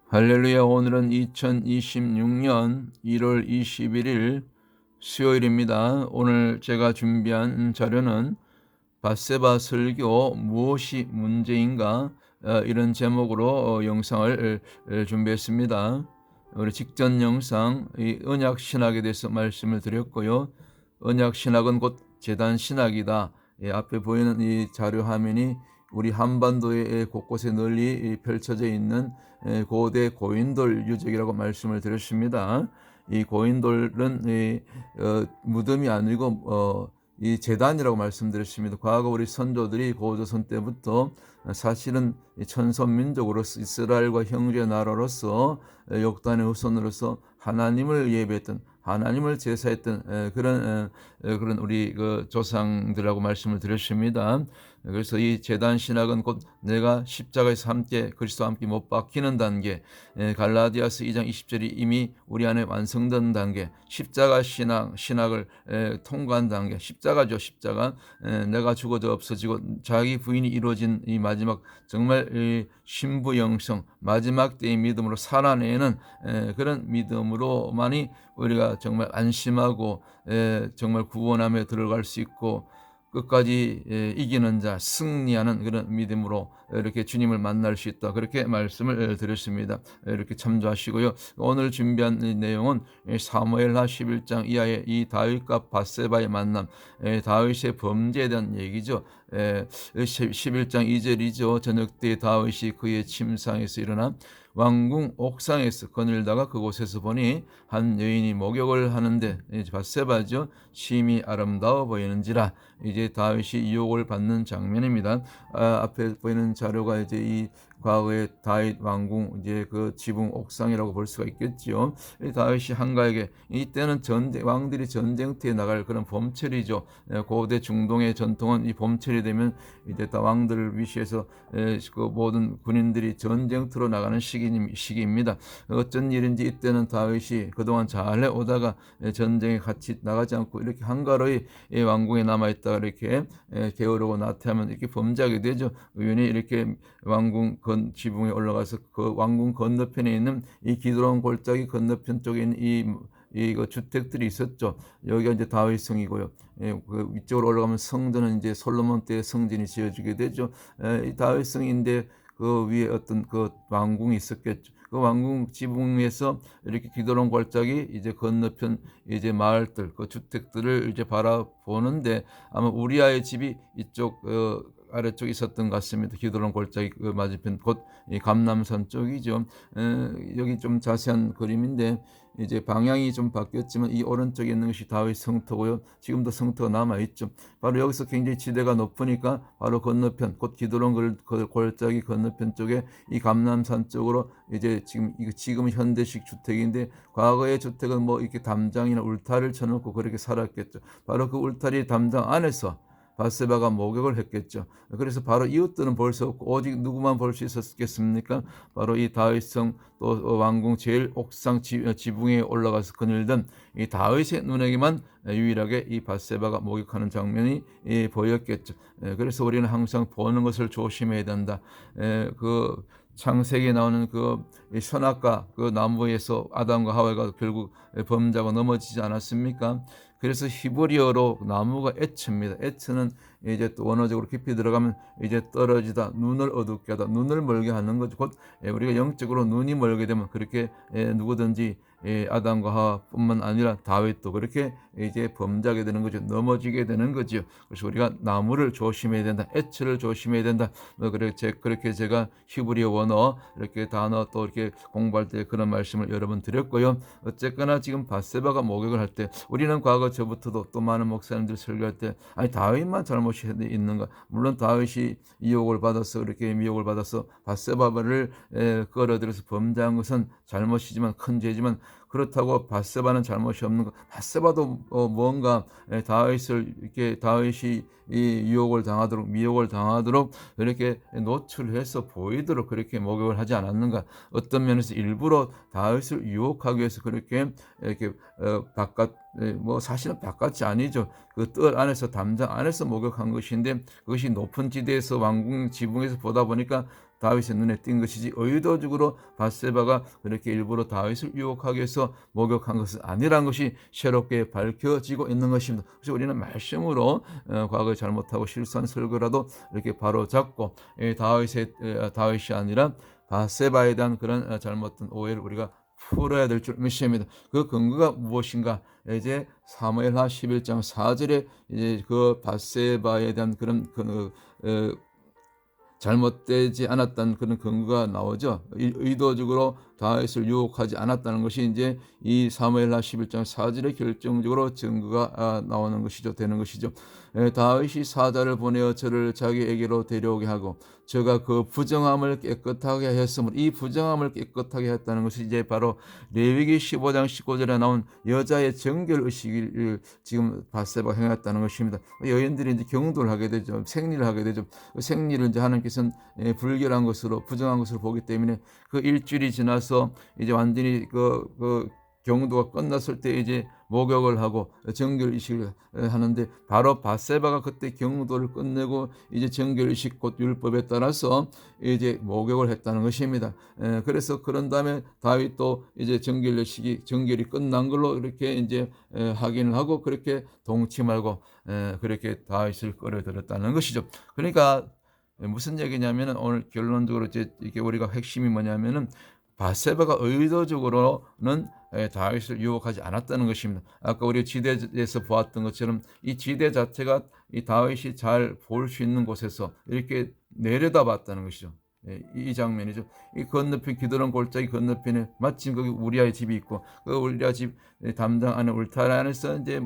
할렐루야. 오늘은 2026년 1월 21일 수요일입니다. 오늘 제가 준비한 자료는 밧세바 설교 무엇이 문제인가, 이런 제목으로 영상을 준비했습니다. 우리 직전 영상 이 언약 신학에 대해서 말씀을 드렸고요. 언약 신학은 곧 제단 신학이다. 앞에 보이는 이 자료 화면이 우리 한반도의 곳곳에 널리 펼쳐져 있는 고대 고인돌 유적이라고 말씀을 드렸습니다. 이 고인돌은 무덤이 아니고 이 제단이라고 말씀드렸습니다. 과거 우리 선조들이 고조선 때부터 사실은 천선민족으로서 이스라엘과 형제 나라로서 욕단의 후손으로서 하나님을 예배했던, 하나님을 제사했던 그런 우리 그 조상들하고 말씀을 드렸습니다. 그래서 이 제단 신학은 곧 내가 십자가에서 함께 그리스도와 함께 못 박히는 단계, 갈라디아서 2장 20절이 이미 우리 안에 완성된 단계, 십자가 신학을 통과한 단계, 십자가죠. 십자가, 내가 죽어도 없어지고 자기 부인이 이루어진 이 마지막 정말 이 신부영성 마지막 때의 믿음으로 살아내는 그런 믿음으로만이 우리가 정말 안심하고 정말 구원함에 들어갈 수 있고 끝까지 이기는 자, 승리하는 그런 믿음으로 이렇게 주님을 만날 수 있다, 그렇게 말씀을 드렸습니다. 이렇게 참조하시고요. 오늘 준비한 내용은 사무엘하 11장 이하의 이 다윗과 밧세바의 만남, 다윗의 범죄에 대한 얘기죠. 11장 2절이죠. 저녁 때 다윗이 그의 침상에서 일어나 왕궁 옥상에서 거닐다가 그곳에서 보니 한 여인이 목욕을 하는데, 밧세바죠. 심히 아름다워 보이는지라. 이제 다윗이 유혹을 받는 장면입니다. 앞에 보이는 자료가 이제 이 과거의 다윗 왕궁 이제 그 지붕 옥상이라고 볼 수가 있겠지요. 다윗이 한가에게, 이때는 왕들이 전쟁터에 나갈 그런 봄철이죠. 고대 중동의 전통은 이 봄철이 되면 이제 다 왕들을 위시해서 그 모든 군인들이 전쟁터로 나가는 시기입니다. 어쩐 일인지 이때는 다윗이 그동안 잘 해오다가 전쟁에 같이 나가지 않고 이렇게 한가로이 왕궁에 남아있다가 이렇게 게으르고 나태하면 이렇게 범죄하게 되죠. 의원이 이렇게 왕궁 지붕에 올라가서 그 왕궁 건너편에 있는 이 기드론 골짜기 건너편 쪽에 있는 이 주택들이 있었죠. 여기가 이제 다윗 성이고요. 그 위쪽으로 올라가면 성전은 이제 솔로몬 때 성전이 지어지게 되죠. 이 다윗 성인데 그 위에 어떤 그 왕궁이 있었겠죠. 그 왕궁 지붕에서 이렇게 기드론 골짜기 이제 건너편 이제 마을들, 그 주택들을 이제 바라보는데 아마 우리아의 집이 이쪽 아래쪽에 있었던 것 같습니다. 기드론 골짜기 그 맞은편 곧 이 감람산 쪽이죠. 여기 좀 자세한 그림인데 이제 방향이 좀 바뀌었지만 이 오른쪽에 있는 것이 다윗 성터고요. 지금도 성터가 남아 있죠. 바로 여기서 굉장히 지대가 높으니까 바로 건너편 곧 기드론 골짜기 건너편 쪽에 이 감람산 쪽으로 이제 지금은 현대식 주택인데 과거의 주택은 뭐 이렇게 담장이나 울타리를 쳐놓고 그렇게 살았겠죠. 바로 그 울타리 담장 안에서 밧세바가 목욕을 했겠죠. 그래서 바로 이웃들은 볼 수 없고 오직 누구만 볼 수 있었겠습니까? 바로 이 다윗성 또 왕궁 제일 옥상 지붕에 올라가서 거닐던 이 다윗의 눈에게만 유일하게 이 밧세바가 목욕하는 장면이 보였겠죠. 그래서 우리는 항상 보는 것을 조심해야 된다. 그 창세기에 나오는 그 선악과 그 나무에서 아담과 하와가 결국 범죄하고 넘어지지 않았습니까? 그래서 히브리어로 나무가 에츠입니다. 에츠는 이제 또 원어적으로 깊이 들어가면 이제 떨어지다, 눈을 어둡게 하다, 눈을 멀게 하는 거죠. 곧 우리가 영적으로 눈이 멀게 되면 그렇게 누구든지 아담과 하와뿐만 아니라 다윗도 그렇게 이제 범죄하게 되는 거죠. 넘어지게 되는 거죠. 그래서 우리가 나무를 조심해야 된다, 에츠를 조심해야 된다. 그렇게 제가 히브리어 원어 이렇게 단어 또 이렇게 공부할 때 그런 말씀을 여러 번 드렸고요. 어쨌거나 지금 밧세바가 목욕을 할 때 우리는 과거 저부터도 또 많은 목사님들 설교할 때 아니 다윗만 잘못이 있는가? 물론 다윗이 유혹을 받아서 이렇게 미혹을 받아서 밧세바를 끌어들여서 범죄한 것은 잘못이지만 큰 죄지만 그렇다고 밧세바는 잘못이 없는 것. 밧세바도 뭔가 다윗이 이 유혹을 당하도록 미혹을 당하도록 이렇게 노출해서 보이도록 그렇게 목욕을 하지 않았는가? 어떤 면에서 일부러 다윗을 유혹하기 위해서 그렇게 이렇게 뭐 사실은 바깥이 아니죠. 그 뜰 안에서 담장 안에서 목욕한 것인데 그것이 높은 지대에서 왕궁 지붕에서 보다 보니까 다윗의 눈에 띈 것이지 의도적으로 바세바가 그렇게 일부러 다윗을 유혹하기 위해서 목욕한 것은 아니란 것이 새롭게 밝혀지고 있는 것입니다. 그래서 우리는 말씀으로 과거에 잘못하고 실수한 설교라도 이렇게 바로 잡고 다윗이 아니라 바세바에 대한 그런 잘못된 오해를 우리가 풀어야 될 줄 믿습니다. 그 근거가 무엇인가? 이제 사무엘하 11장 4절에 이제 그 바세바에 대한 그런 잘못되지 않았다는 그런 근거가 나오죠. 의도적으로 다윗을 유혹하지 않았다는 것이 이제 이 사무엘하 11장 4절에 결정적으로 증거가 나오는 것이죠. 되는 것이죠. 다윗이 사자를 보내어 저를 자기에게로 데려오게 하고 저가 그 부정함을 깨끗하게 했으므로 이 부정함을 깨끗하게 했다는 것이 이제 바로 레위기 15장 19절에 나온 여자의 정결 의식을 지금 바세바가 행했다는 것입니다. 여인들이 이제 경도를 하게 되죠. 생리를 하게 되죠. 그 생리를 이제 하나님께서는 불결한 것으로 부정한 것으로 보기 때문에 그 일주일이 지나서 이제 완전히 그 경도가 끝났을 때 이제 목욕을 하고 정결의식을 하는데 바로 바세바가 그때 경도를 끝내고 이제 정결의식 곧 율법에 따라서 이제 목욕을 했다는 것입니다. 그래서 그런 다음에 다윗도 이제 정결이 끝난 걸로 이렇게 이제 확인을 하고 그렇게 동침하고 그렇게 다윗을 끌어들였다는 것이죠. 그러니까 무슨 얘기냐면은 오늘 결론적으로 이게 우리가 핵심이 뭐냐면은 바세바가 의도적으로는 다윗을 유혹하지 않았다는 것입니다. 아까 우리 지대에서 보았던 것처럼 이 지대 자체가 이 다윗이 잘 볼 수 있는 곳에서 이렇게 내려다봤다는 것이죠. 이 장면이죠. 이 건너편 기드론 골짜기 건너편에 마침 거기 우리아의 집이 있고 그 우리아 집 담장 안에 울타리 안에서 이제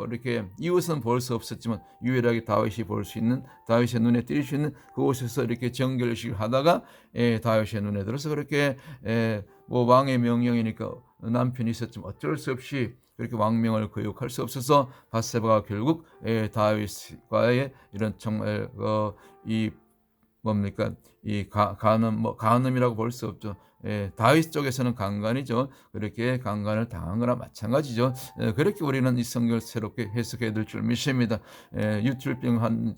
이렇게 이웃은 볼 수 없었지만 유일하게 다윗이 볼 수 있는 다윗의 눈에 띌 수 있는 그곳에서 이렇게 정결식을 하다가 다윗의 눈에 들어서 그렇게 뭐 왕의 명령이니까 남편이 있었지만 어쩔 수 없이 그렇게 왕명을 거역할 수 없어서 바세바가 결국 다윗과의 이런 정말 이 뭡니까 이 간음이라고 볼 수 없죠. 다윗 쪽에서는 강간이죠. 그렇게 강간을 당한 거나 마찬가지죠. 그렇게 우리는 이 성경을 새롭게 해석해야 될 줄 믿습니다. 유출병은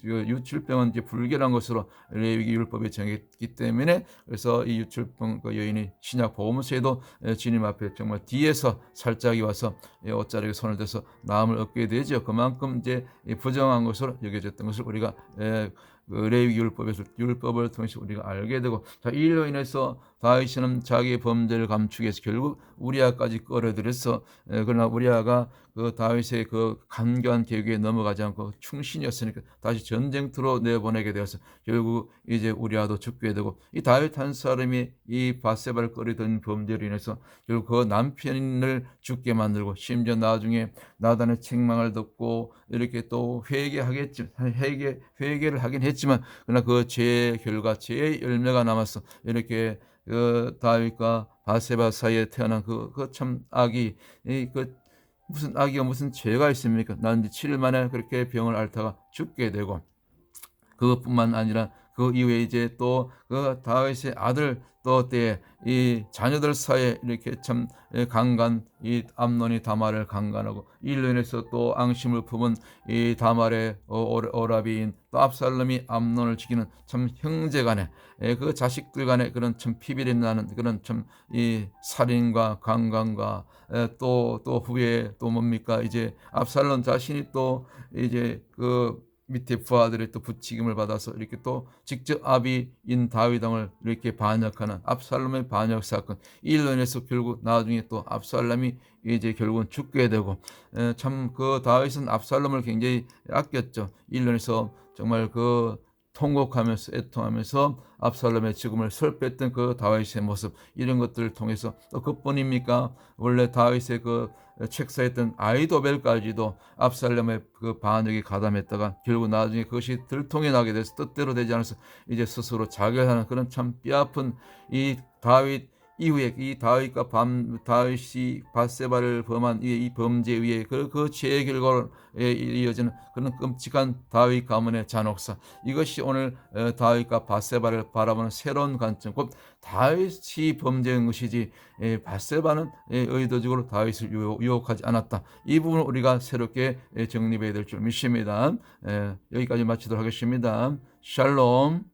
이제 불결한 것으로 레위기 율법에 정했기 때문에 그래서 이 유출병 그 여인이 신약 복음서에도 주님 앞에 정말 뒤에서 살짝이 와서 옷자락에 손을 대서 나음을 얻게 되죠. 그만큼 이제 부정한 것으로 여겨졌던 것을 우리가 레위기 율법을 통해서 우리가 알게 되고 자, 이 일로 인해서 다윗은 자기의 범죄를 감추기 위해서 결국 우리아까지 끌어들여서 그러나 우리아가 그 다윗의 그 간교한 계획에 넘어가지 않고 충신이었으니까 다시 전쟁터로 내보내게 되어서 결국 이제 우리아도 죽게 되고 이 다윗 한 사람이 이 바세바를 끌어들인 범죄로 인해서 결국 그 남편을 죽게 만들고 심지어 나중에 나단의 책망을 듣고 이렇게 또 회개를 하긴 했지만 그러나 그 죄의 결과 죄의 열매가 남아서 이렇게 그 다윗과 바세바 사이에 태어난 그 참 악이 무슨 악이가 무슨 죄가 있습니까? 난 이제 7일 만에 그렇게 병을 앓다가 죽게 되고 그것뿐만 아니라 그 이후에 이제 또 그 다윗의 아들 또 때에 이 자녀들 사이에 이렇게 참 강간 이 암논이 다말을 강간하고 이로 인해서 또 앙심을 품은 이 다말의 오라비인 또 압살롬이 암논을 죽이는 참 형제간에 그 자식들 간에 그런 참 피비린 나는 그런 참 이 살인과 강간과 또 후에 또 뭡니까 이제 압살롬 자신이 또 이제 그 밑에 부하들의 또 부치김을 받아서 이렇게 또 직접 아비인 다윗 왕을 이렇게 반역하는 압살롬의 반역 사건 이로 인해서 결국 나중에 또 압살롬이 이제 결국은 죽게 되고 참 그 다윗은 압살롬을 굉장히 아꼈죠. 이로 인해서 정말 그 통곡하면서 애통하면서 압살롬의 죽음을 슬펐던 그 다윗의 모습 이런 것들을 통해서 또 그뿐입니까? 원래 다윗의 그 책사했던 아이도벨까지도 압살롬의 그 반역에 가담했다가 결국 나중에 그것이 들통이 나게 돼서 뜻대로 되지 않아서 이제 스스로 자결하는 그런 참 뼈아픈 이 다윗 이후에 이 다윗이 바세바를 범한 이 범죄에 의해 그 죄의 결과로 이어지는 그런 끔찍한 다윗 가문의 잔혹사 이것이 오늘 다윗과 바세바를 바라보는 새로운 관점 곧 다윗이 범죄한 것이지 바세바는 의도적으로 다윗을 유혹하지 않았다. 이 부분을 우리가 새롭게 정립해야 될 줄 믿습니다. 여기까지 마치도록 하겠습니다. 샬롬.